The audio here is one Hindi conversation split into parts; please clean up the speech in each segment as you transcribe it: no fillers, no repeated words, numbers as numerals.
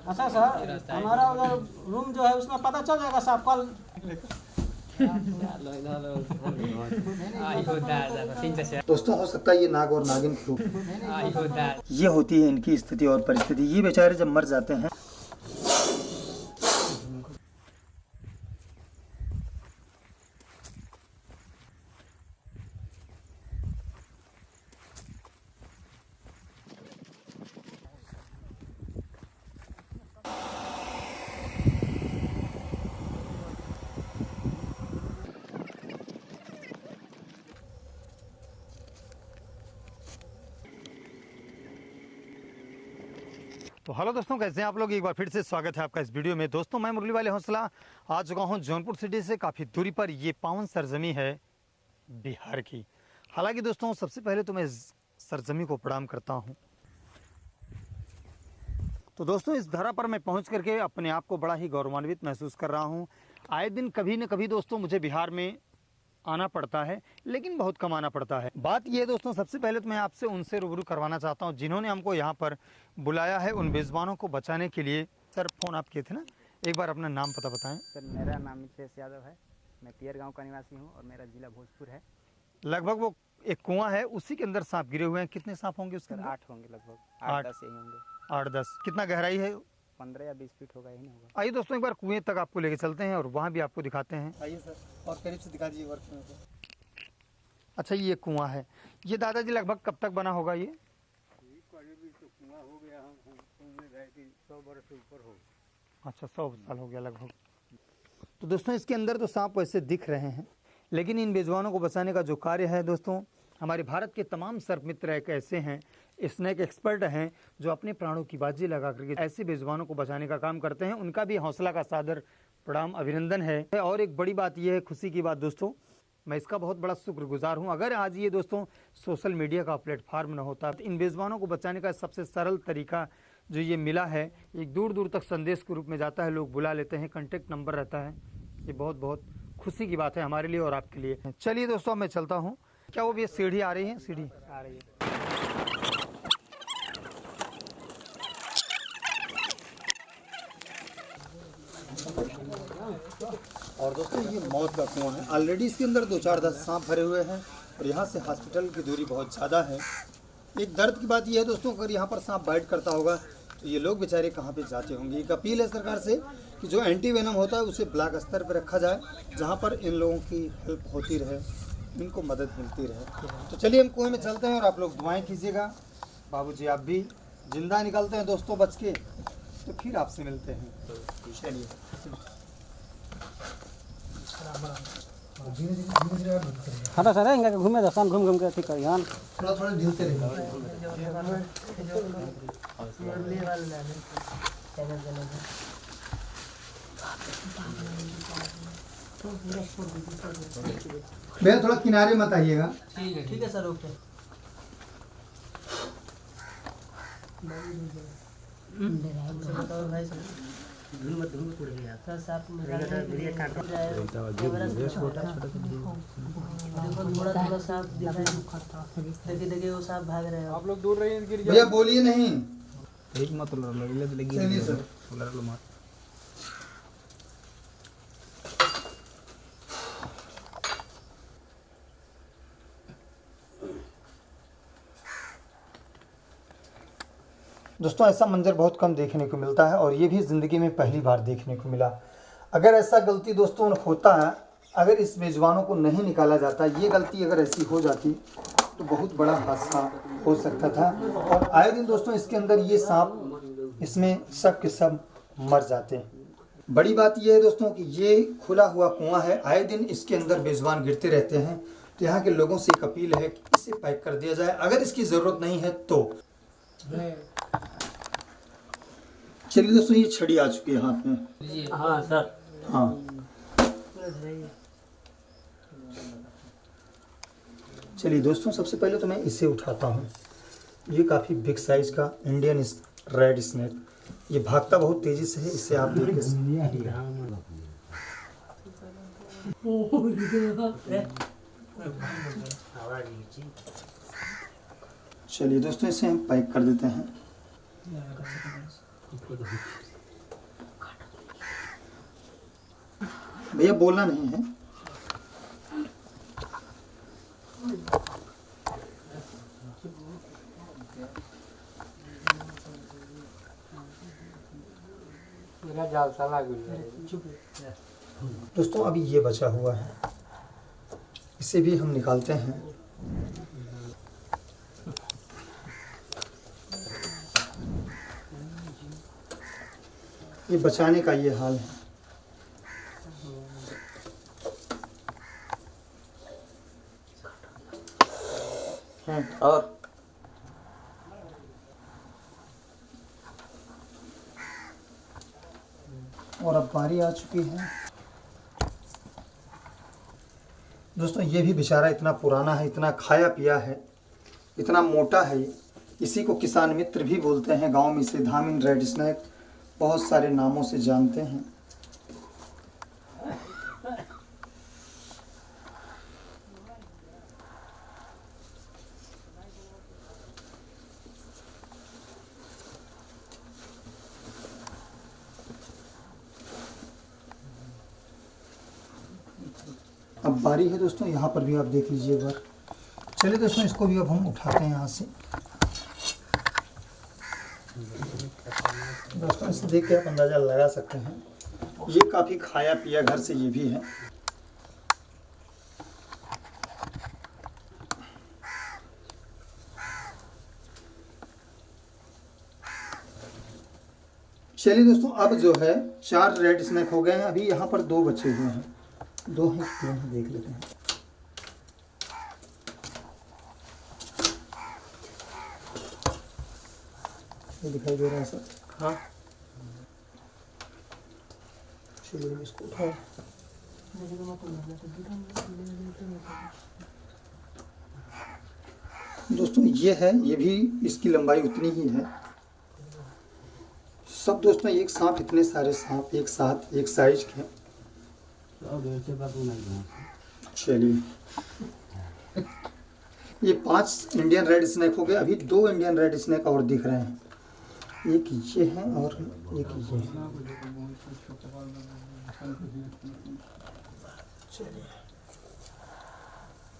अच्छा सर, हमारा उधर रूम जो है उसमें पता चल जाएगा साहब कल। दोस्तों हो सकता है ये नाग और नागिन फ्लू, ये होती है इनकी स्थिति और परिस्थिति। ये बेचारे जब मर जाते हैं तो हेलो दोस्तों, कैसे हैं आप लोग। एक बार फिर से स्वागत है आपका इस वीडियो में। दोस्तों मैं मुरली वाले हौसला आ चुका हूं जौनपुर सिटी से काफ़ी दूरी पर। ये पावन सरजमी है बिहार की। हालांकि दोस्तों सबसे पहले तो मैं इस सरजमी को प्रणाम करता हूं। तो दोस्तों इस धरा पर मैं पहुंच करके अपने आप को बड़ा ही गौरवान्वित महसूस कर रहा हूं। आए दिन कभी न कभी दोस्तों मुझे बिहार में आना पड़ता है, लेकिन बहुत कम आना पड़ता है। बात ये दोस्तों, सबसे पहले तो मैं आपसे उनसे रूबरू करवाना चाहता हूँ जिन्होंने हमको यहाँ पर बुलाया है उन बेजुबानों को बचाने के लिए। सर फ़ोन आप किए थे ना, एक बार अपना नाम पता बताएं। सर मेरा नाम मिथेश यादव है, मैं पियर गांव का निवासी हूँ और मेरा जिला भोजपुर है। लगभग वो एक कुआं है, उसी के अंदर सांप गिरे हुए हैं। कितने सांप होंगे उसके सर अंदर? 8 होंगे, लगभग 8-10 यही होंगे। 8-10। कितना गहराई है? 15 या 20 फीट होगा, यही नहीं होगा। आइए दोस्तों एक बार कुएं तक आपको लेके चलते हैं और वहाँ भी आपको दिखाते हैं। आइए सर, और करीब से दिखा दीजिए वर्क में। अच्छा ये कुआं है, ये दादाजी लगभग कब तक बना होगा ये? हो गया, हम 100 वर्ष से ऊपर हो। अच्छा 100 साल हो गया लगभग। तो दोस्तों इसके अंदर तो सांप वैसे दिख रहे हैं, लेकिन इन बेजुबानों को बचाने का जो कार्य है दोस्तों, हमारे भारत के तमाम सर्प मित्र एक ऐसे हैं, स्नेक एक्सपर्ट हैं जो अपने प्राणों की बाजी लगा करके ऐसे बेजुबानों को बचाने का काम करते हैं। उनका भी हौसला का सादर प्रणाम, अभिनंदन है। और एक बड़ी बात यह है, खुशी की बात दोस्तों, मैं इसका बहुत बड़ा शुक्रगुजार हूं। अगर आज ये दोस्तों सोशल मीडिया का प्लेटफार्म न होता तो इन बेजुबानों को बचाने का सबसे सरल तरीका जो ये मिला है, एक दूर दूर तक संदेश के रूप में जाता है, लोग बुला लेते हैं, कांटेक्ट नंबर रहता है। ये बहुत बहुत खुशी की बात है हमारे लिए और आपके लिए। चलिए दोस्तों मैं चलता हूँ। क्या वो भी सीढ़ी आ रही है? सीढ़ी आ रही है। और दोस्तों ये मौत का कुआं है। ऑलरेडी इसके अंदर 2-4-10 सांप भरे हुए हैं और यहाँ से हॉस्पिटल की दूरी बहुत ज़्यादा है। एक दर्द की बात यह है दोस्तों, अगर यहाँ पर सांप बाइट करता होगा तो ये लोग बेचारे कहाँ पे जाते होंगे। एक अपील है सरकार से कि जो एंटी वेनम होता है उसे ब्लॉक स्तर पर रखा जाए, जहाँ पर इन लोगों की हेल्प होती रहे, इनको मदद मिलती रहे। तो चलिए हम कुएँ में चलते हैं और आप लोग दुआएँ कीजिएगा। बाबूजी आप भी जिंदा निकलते हैं दोस्तों बच के, तो फिर आपसे मिलते हैं। चलिए हाँ तो सर इनका घूमे दसान घूम घूम के ठीक करिए। थोड़ा थोड़ा ढीलते रहिए। भैया थोड़ा किनारे मत आइएगा। ठीक है सर, ओके। देखिए वो सांप भाग रहे हैं। आप लोग दूर रहिए, गिर भैया बोलिए नहीं। मत चलिए सर। दोस्तों ऐसा मंजर बहुत कम देखने को मिलता है और ये भी ज़िंदगी में पहली बार देखने को मिला। अगर ऐसा गलती दोस्तों होता है, अगर इस बेजुबानों को नहीं निकाला जाता, ये गलती अगर ऐसी हो जाती तो बहुत बड़ा हादसा हो सकता था। और आए दिन दोस्तों इसके अंदर ये सांप, इसमें सब के सब मर जाते हैं। बड़ी बात यह है दोस्तों कि ये खुला हुआ कुआं है, आए दिन इसके अंदर बेजुबान गिरते रहते हैं। तो यहाँ के लोगों से एक अपील है कि इसे पैक कर दिया जाए, अगर इसकी ज़रूरत नहीं है तो। चलिए दोस्तों ये छड़ी आ चुकी है हाथ में। हाँ सर। हाँ चलिए दोस्तों, सबसे पहले तो मैं इसे उठाता हूँ। ये काफ़ी बिग साइज का इंडियन रेड स्नेक, ये भागता बहुत तेज़ी से है। इसे आप देख के चलिए दोस्तों इसे हम पैक कर देते हैं। भैया बोलना नहीं है। मेरा जाल साला गुल दोस्तों अभी ये बचा हुआ है, इसे भी हम निकालते हैं। ये बचाने का ये हाल है। और अब बारी आ चुकी है दोस्तों। ये भी बेचारा इतना पुराना है, इतना खाया पिया है, इतना मोटा है। इसी को किसान मित्र भी बोलते हैं गांव में। इसे धामिन रेड स्नेक बहुत सारे नामों से जानते हैं। अब बारी है दोस्तों, यहाँ पर भी आप देख लीजिए एक बार। चलिए दोस्तों, इसको भी अब हम उठाते हैं यहाँ से। दोस्तों इसे देख के आप अंदाज़ा लगा सकते हैं, ये काफ़ी खाया पिया घर से ये भी है। चलिए दोस्तों, अब जो है 4 रेड स्नेक हो गए हैं। अभी यहाँ पर 2 बचे हुए हैं, 2 हैं 3 हैं, देख लेते हैं। ये दिखाई दे रहा है सर? हाँ। चलिए इसको उठाओ। दोस्तों ये है, ये भी इसकी लंबाई उतनी ही है। सब दोस्तों एक सांप, इतने सारे सांप एक साथ एक साइज के। चलिए ये 5 इंडियन रेड स्नेक हो गए। अभी 2 इंडियन रेड स्नेक और दिख रहे हैं, एक ये है और एक ये है। चलिए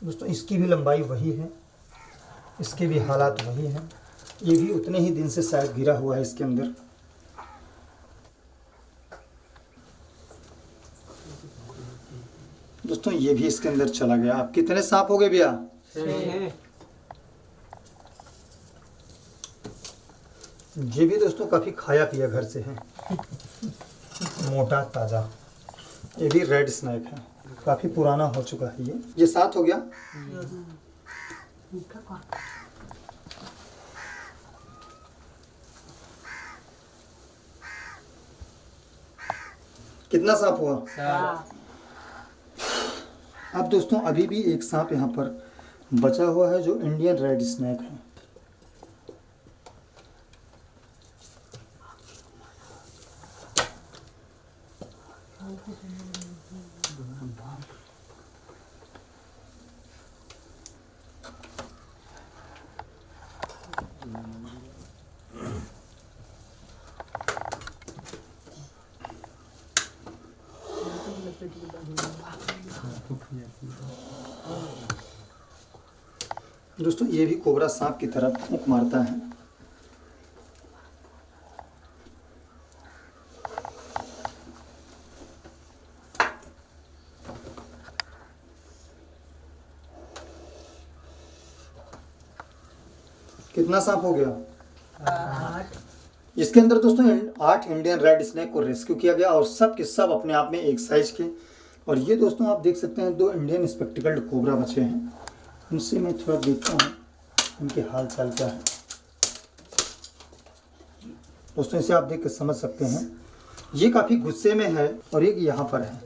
दोस्तों, इसकी भी लंबाई वही है, इसके भी हालात वही हैं। ये भी उतने ही दिन से शायद गिरा हुआ है इसके अंदर। दोस्तों ये भी इसके अंदर चला गया। आप कितने सांप हो गए भैया? 6। ये भी दोस्तों काफी खाया पिया घर से है, मोटा ताजा। ये भी रेड स्नेक है, काफी पुराना हो चुका है ये 7 हो गया। कितना सांप हुआ? 4। अब दोस्तों अभी भी एक सांप यहाँ पर बचा हुआ है जो इंडियन रेड स्नेक है। दोस्तों ये भी कोबरा सांप की तरह फूंक मारता है। कितना सांप हो गया? 8। इसके अंदर दोस्तों 8 इंडियन रेड स्नेक को रेस्क्यू किया गया और सब के सब अपने आप में एक साइज के। और ये दोस्तों आप देख सकते हैं 2 इंडियन स्पेक्टिकल्ड कोबरा बचे हैं। उनसे मैं थोड़ा देखता हूँ इनके हाल चाल क्या है। दोस्तों इसे आप देख कर समझ सकते हैं, ये काफ़ी गुस्से में है और एक यहाँ पर है।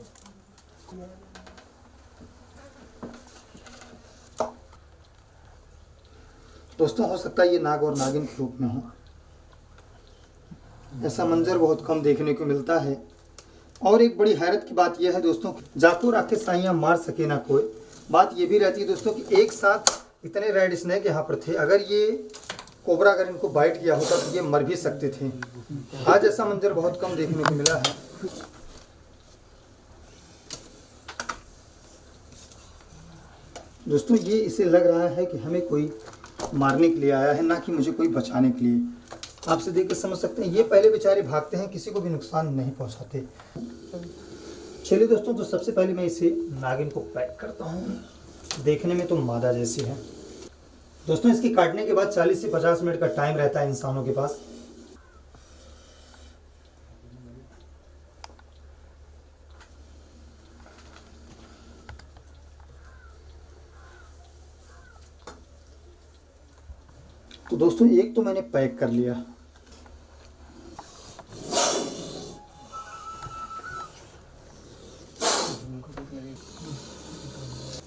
दोस्तों हो सकता है ये नाग और नागिन के रूप में हो। ऐसा मंजर बहुत कम देखने को मिलता है। और एक बड़ी हैरत की बात यह है दोस्तों, जाको राखे साइयाँ मार सके ना कोई। बात ये भी रहती है दोस्तों कि एक साथ इतने रेड स्नेक यहाँ पर थे, अगर ये कोबरा अगर इनको बाइट किया होता तो ये मर भी सकते थे। आज ऐसा मंजर बहुत कम देखने को मिला है। दोस्तों ये इसे लग रहा है कि हमें कोई मारने के लिए आया है, ना कि मुझे कोई बचाने के लिए। आपसे देख के समझ सकते हैं ये पहले बेचारे भागते हैं, किसी को भी नुकसान नहीं पहुंचाते। चलिए दोस्तों, तो सबसे पहले मैं इसे नागिन को पैक करता हूँ। देखने में तो मादा जैसी है। दोस्तों इसकी काटने के बाद 40 से 50 मिनट का टाइम रहता है इंसानों के पास। तो दोस्तों एक तो मैंने पैक कर लिया।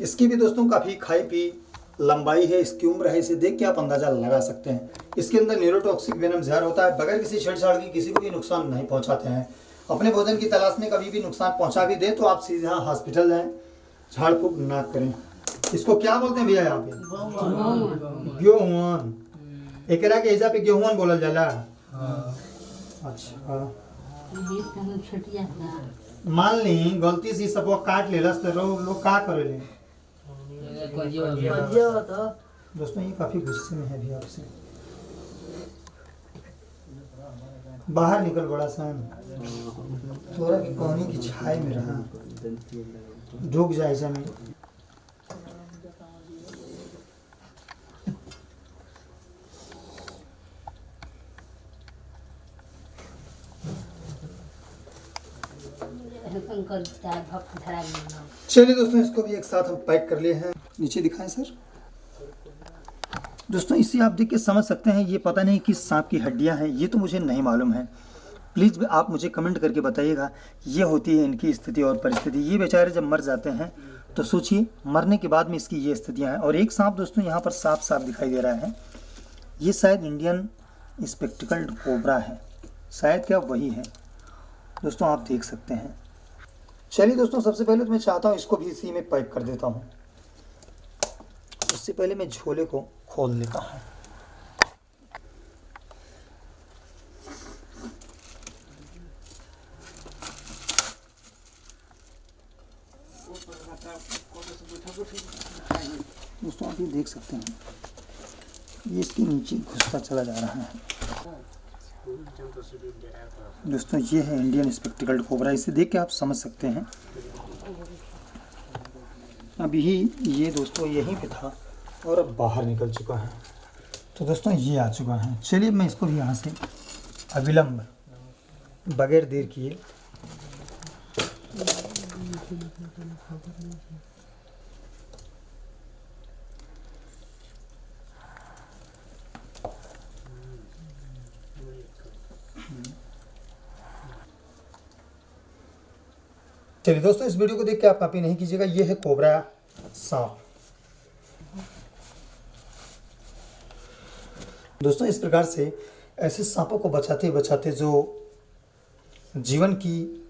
इसकी भी दोस्तों काफ़ी खाई पी लंबाई है, इसकी उम्र है, इसे देख के आप अंदाज़ा लगा सकते हैं। इसके अंदर न्यूरोटॉक्सिक वेनम जहर होता है, बगैर किसी छेड़छाड़ की किसी को भी नुकसान नहीं पहुंचाते हैं। अपने भोजन की तलाश में कभी भी नुकसान पहुंचा भी दे तो आप सीधा हॉस्पिटल जाएं, झाड़ फूक ना करें। इसको क्या बोलते हैं भैया यहाँ पे? गेहून। एकरा के हिजा पे गेहून बोलल जाला। अच्छा, मान ली गलती से सब काट लेलस तो लोग का करेले? दोस्तों ये काफी गुस्से में है भी आपसे। बाहर निकल बड़ा सन, तोरा की कहानी की छाए में रहा, डूब जाए जमीन। चलिए दोस्तों इसको भी एक साथ हम पैक कर लिए हैं। नीचे दिखाएं सर। दोस्तों इसे आप देख के समझ सकते हैं ये पता नहीं किस सांप की हड्डियां हैं, ये तो मुझे नहीं मालूम है। प्लीज़ आप मुझे कमेंट करके बताइएगा ये होती है इनकी स्थिति और परिस्थिति। ये बेचारे जब मर जाते हैं तो सोचिए मरने के बाद में इसकी ये स्थितियाँ हैं। और एक सांप दोस्तों यहाँ पर साफ साफ दिखाई दे रहा है, ये शायद इंडियन स्पेक्टिकल्ड कोबरा है, शायद क्या वही है दोस्तों, आप देख सकते हैं। चलिए दोस्तों सबसे पहले तो मैं चाहता हूँ इसको भी इसी में पैक कर देता हूँ। उससे पहले मैं झोले को खोल लेता हूँ। दोस्तों आप ये देख सकते हैं ये इसके नीचे घुसता चला जा रहा है। दोस्तों ये है इंडियन स्पेक्टिकल्ड कोबरा, इसे देख के आप समझ सकते हैं। अभी ये दोस्तों यहीं पे था और अब बाहर निकल चुका है। तो दोस्तों ये आ चुका है। चलिए मैं इसको भी यहाँ से अविलंब बगैर देर किए चलिए दोस्तों इस वीडियो को देख के आप कॉपी नहीं कीजिएगा। ये है कोबरा सांप। दोस्तों इस प्रकार से ऐसे सांपों को बचाते बचाते जो जीवन की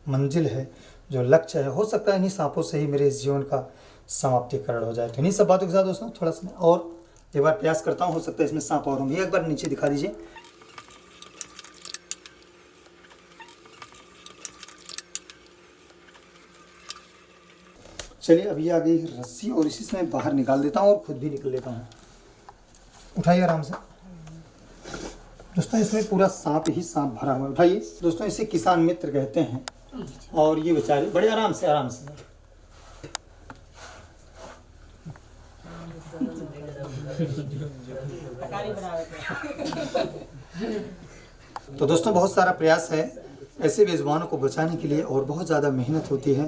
मंजिल है, जो लक्ष्य है, हो सकता है इन्हीं सांपों से ही मेरे इस जीवन का समाप्तिकरण हो जाए। तो इन्हीं सब बातों के साथ दोस्तों थोड़ा सा और एक बार प्रयास करता हूँ, हो सकता है इसमें सांप और होंगे। एक बार नीचे दिखा दीजिए। चलिए अभी आ गई रस्सी और इसी से मैं बाहर निकाल देता हूँ और खुद भी निकल लेता हूँ। उठाइए आराम से। दोस्तों इसमें पूरा सांप ही सांप भरा हुआ है। उठाइए। दोस्तों इसे किसान मित्र कहते हैं और ये बेचारे बड़े आराम से तो दोस्तों बहुत सारा प्रयास है ऐसे बेजुबानों को बचाने के लिए और बहुत ज़्यादा मेहनत होती है,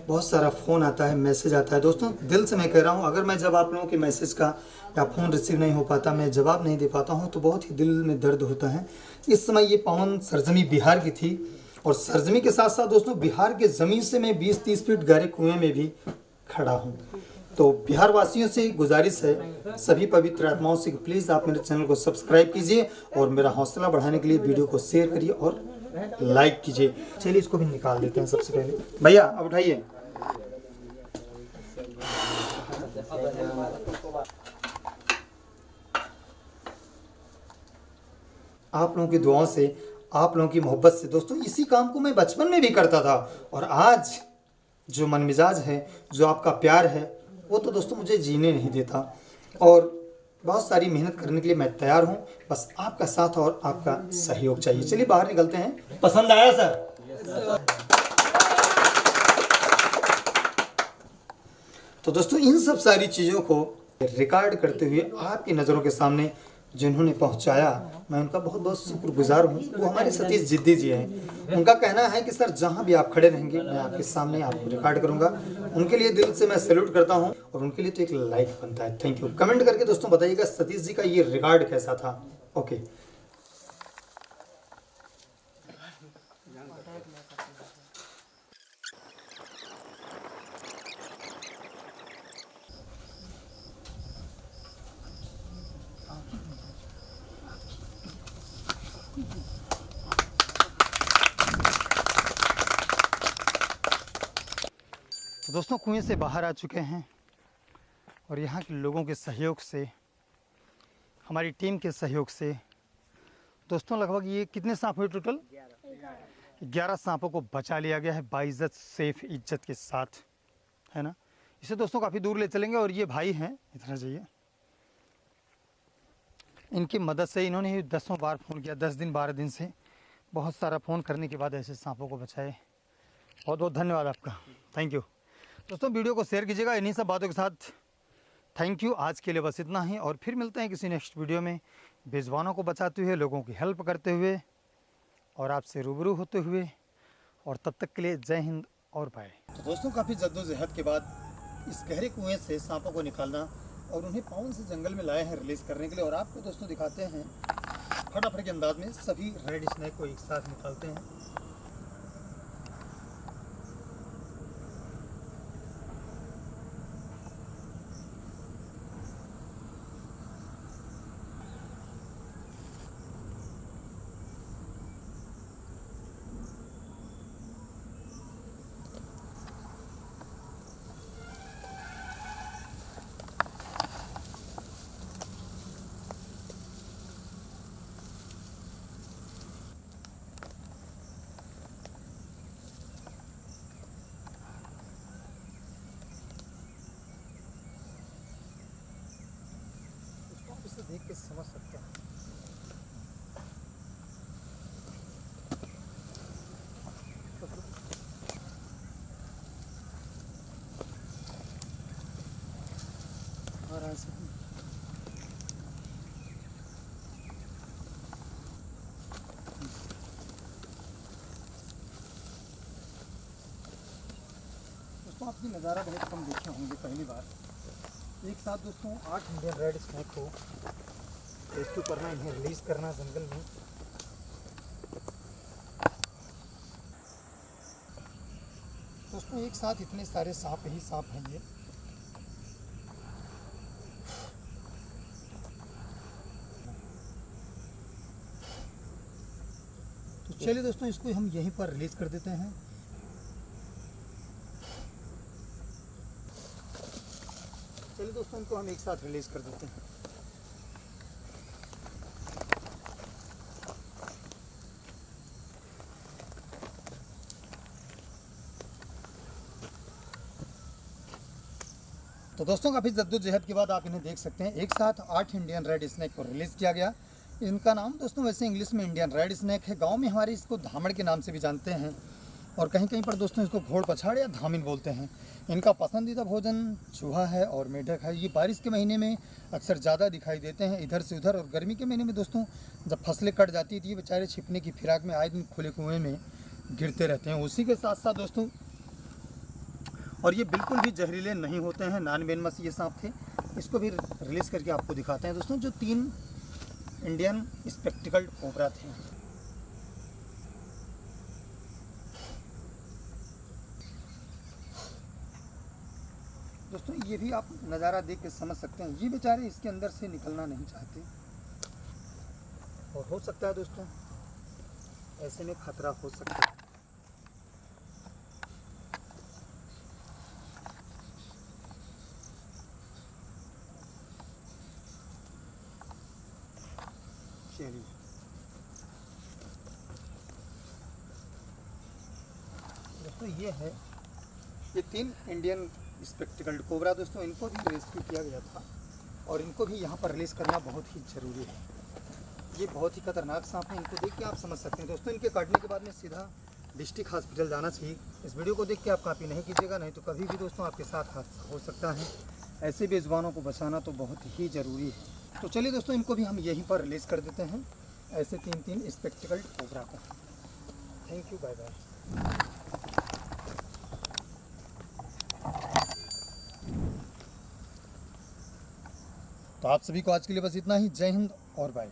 बहुत सारा फ़ोन आता है, मैसेज आता है। दोस्तों दिल से मैं कह रहा हूँ, अगर मैं जब आप लोगों के मैसेज का या फ़ोन रिसीव नहीं हो पाता, मैं जवाब नहीं दे पाता हूँ तो बहुत ही दिल में दर्द होता है। इस समय ये पावन सरजमी बिहार की थी और सरजमी के साथ साथ दोस्तों बिहार के ज़मीन से मैं 20-30 फीट गहरे कुएँ में भी खड़ा हूँ। तो बिहार वासियों से गुजारिश है, सभी पवित्र आत्माओं से, प्लीज़ आप मेरे चैनल को सब्सक्राइब कीजिए और मेरा हौसला बढ़ाने के लिए वीडियो को शेयर करिए और लाइक कीजिए। चलिए इसको भी निकाल देते हैं। सबसे पहले भैया अब उठाइए। आप लोगों की दुआओं से, आप लोगों की मोहब्बत से दोस्तों इसी काम को मैं बचपन में भी करता था और आज जो मन मिजाज है, जो आपका प्यार है, वो तो दोस्तों मुझे जीने नहीं देता। और बहुत सारी मेहनत करने के लिए मैं तैयार हूँ, बस आपका साथ और आपका सहयोग चाहिए। चलिए बाहर निकलते हैं। पसंद आया सर? तो दोस्तों इन सब सारी चीज़ों को रिकॉर्ड करते हुए आपकी नज़रों के सामने जिन्होंने पहुंचाया, मैं उनका बहुत बहुत शुक्रगुजार हूँ। वो हमारे सतीश जिद्दी जी हैं। उनका कहना है कि सर जहाँ भी आप खड़े रहेंगे मैं आपके सामने आपको रिकॉर्ड करूँगा। उनके लिए दिल से मैं सैल्यूट करता हूँ और उनके लिए तो एक लाइक बनता है। Thank you. कमेंट करके दोस्तों बताइएगा सतीश जी का ये रिकॉर्ड कैसा था। ओके। तो दोस्तों कुएं से बाहर आ चुके हैं और यहाँ के लोगों के सहयोग से, हमारी टीम के सहयोग से दोस्तों लगभग ये कितने सांप हुए टोटल? 11 सांपों को बचा लिया गया है बाइज्जत, सेफ, इज्जत के साथ, है ना। इसे दोस्तों काफ़ी दूर ले चलेंगे और ये भाई हैं, इधर जाइए। इनकी मदद से इन्होंने 10 बार फ़ोन किया, 10 दिन 12 दिन से बहुत सारा फ़ोन करने के बाद ऐसे सांपों को बचाए। बहुत बहुत धन्यवाद आपका, थैंक यू। दोस्तों वीडियो को शेयर कीजिएगा। इन्हीं सब बातों के साथ थैंक यू। आज के लिए बस इतना ही और फिर मिलते हैं किसी नेक्स्ट वीडियो में, बेजुबानों को बचाते हुए, लोगों की हेल्प करते हुए और आपसे रूबरू होते हुए। और तब तक के लिए जय हिंद और बाय। तो दोस्तों काफ़ी जद्दोजहद के बाद इस गहरे कुएं से सांपों को निकालना और उन्हें पाउन से जंगल में लाए हैं रिलीज़ करने के लिए। और आपको दोस्तों दिखाते हैं फटाफट के अंदाज में सभी रेड स्नेक को एक साथ निकालते हैं। इसे देख के समझ सकते हैं। और ऐसे दोस्तों आपकी नज़ारा बहुत कम देखे होंगे पहली बार। एक साथ दोस्तों 8 इंडियन रेड स्नेक को रेस्क्यू करना, इन्हें रिलीज़ करना जंगल में। दोस्तों एक साथ इतने सारे सांप ही सांप हैं ये। तो चलिए दोस्तों इसको हम यहीं पर रिलीज़ कर देते हैं। चलिए दोस्तों इनको हम एक साथ रिलीज़ कर देते हैं। तो दोस्तों काफ़ी जद्दोजहद के बाद आप इन्हें देख सकते हैं। एक साथ 8 इंडियन रेड स्नेक को रिलीज़ किया गया। इनका नाम दोस्तों वैसे इंग्लिश में इंडियन रेड स्नेक है। गांव में हमारे इसको धामड़ के नाम से भी जानते हैं और कहीं कहीं पर दोस्तों इसको घोड़ पछाड़ या धामिन बोलते हैं। इनका पसंदीदा भोजन चूहा है और मेढक है। ये बारिश के महीने में अक्सर ज़्यादा दिखाई देते हैं इधर से उधर, और गर्मी के महीने में दोस्तों जब फसलें कट जाती थी ये बेचारे छिपने की फिराक में आए दिन खुले कुएँ में गिरते रहते हैं। उसी के साथ साथ दोस्तों, और ये बिल्कुल भी जहरीले नहीं होते हैं, नॉन वेनमस ये सांप थे। इसको भी रिलीज़ करके आपको दिखाते हैं दोस्तों, जो 3 इंडियन स्पेक्टिकल्ड कोबरा थे। दोस्तों ये भी आप नज़ारा देख के समझ सकते हैं, ये बेचारे इसके अंदर से निकलना नहीं चाहते और हो सकता है दोस्तों ऐसे में खतरा हो सकता है। चलिए दोस्तों ये 3 इंडियन स्पेक्टिकल्ड कोबरा दोस्तों, इनको भी रेस्क्यू किया गया था और इनको भी यहाँ पर रिलीज़ करना बहुत ही ज़रूरी है। ये बहुत ही खतरनाक सांप है, इनको देख के आप समझ सकते हैं दोस्तों। इनके काटने के बाद में सीधा डिस्ट्रिक्ट हॉस्पिटल जाना चाहिए। इस वीडियो को देख के आप कॉपी नहीं कीजिएगा, नहीं तो कभी भी दोस्तों आपके साथ हादसा हो सकता है। ऐसे बेजुबानों को बचाना तो बहुत ही ज़रूरी है। तो चलिए दोस्तों, इनको भी हम यहीं पर रिलीज़ कर देते हैं, ऐसे 3 स्पेक्टिकल्ड कोबरा को। Thank you, bye bye. तो आप सभी को आज के लिए बस इतना ही। जय हिंद और बाय।